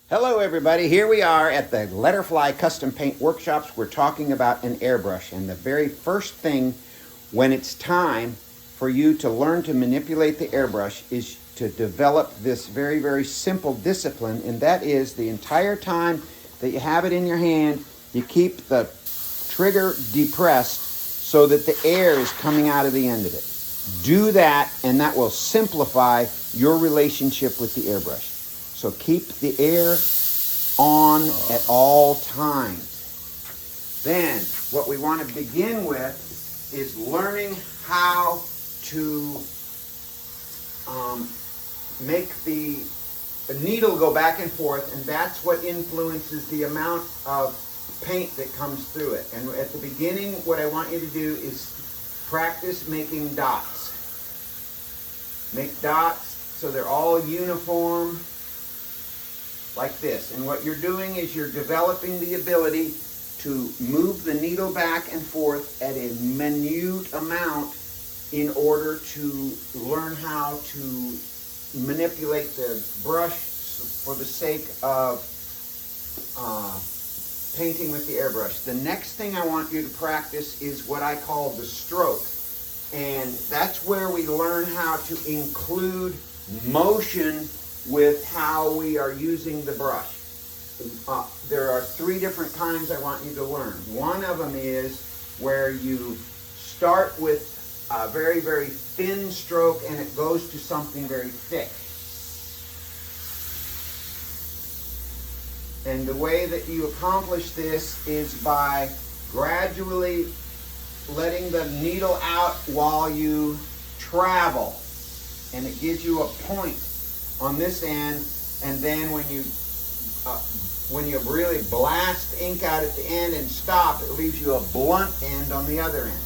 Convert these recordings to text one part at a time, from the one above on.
Hello everybody, here we are at the Letterfly Custom Paint Workshops. We're talking about an airbrush, and the very first thing when it's time for you to learn to manipulate the airbrush is to develop this very simple discipline, and that is the entire time that you have it in your hand, you keep the trigger depressed so that the air is coming out of the end of it. Do that and that will simplify your relationship with the airbrush. So keep the air on at all times. Then what we want to begin with is learning how to make the needle go back and forth, and that's what influences the amount of paint that comes through it. And at the beginning, what I want you to do is practice making dots. Make dots so they're all uniform, like this. And what you're doing is you're developing the ability to move the needle back and forth at a minute amount in order to learn how to manipulate the brush for the sake of painting with the airbrush. The next thing I want you to practice is what I call the stroke. And that's where we learn how to include motion with how we are using the brush. There are three different kinds I want you to learn. One of them is where you start with a very thin stroke and it goes to something very thick. And the way that you accomplish this is by gradually letting the needle out while you travel. And it gives you a point on this end, and then when you really blast ink out at the end and stop, it leaves you a blunt end on the other end.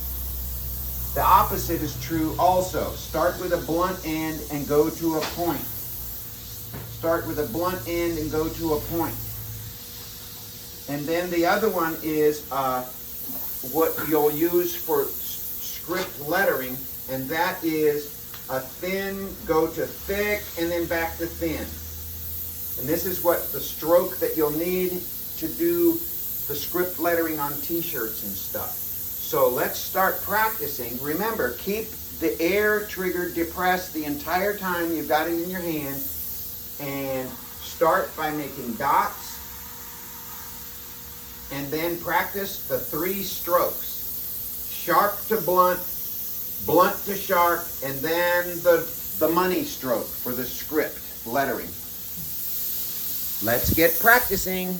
The opposite is true also. Start with a blunt end and go to a point. Start with a blunt end and go to a point. And then the other one is what you'll use for script lettering, and that is a thin, go to thick, and then back to thin. And this is what the stroke that you'll need to do the script lettering on t-shirts and stuff. So let's start practicing. Remember, keep the air trigger depressed the entire time you've got it in your hand, and start by making dots, and then practice the three strokes. Sharp to blunt, blunt to sharp, and then the money stroke for the script lettering. Let's get practicing.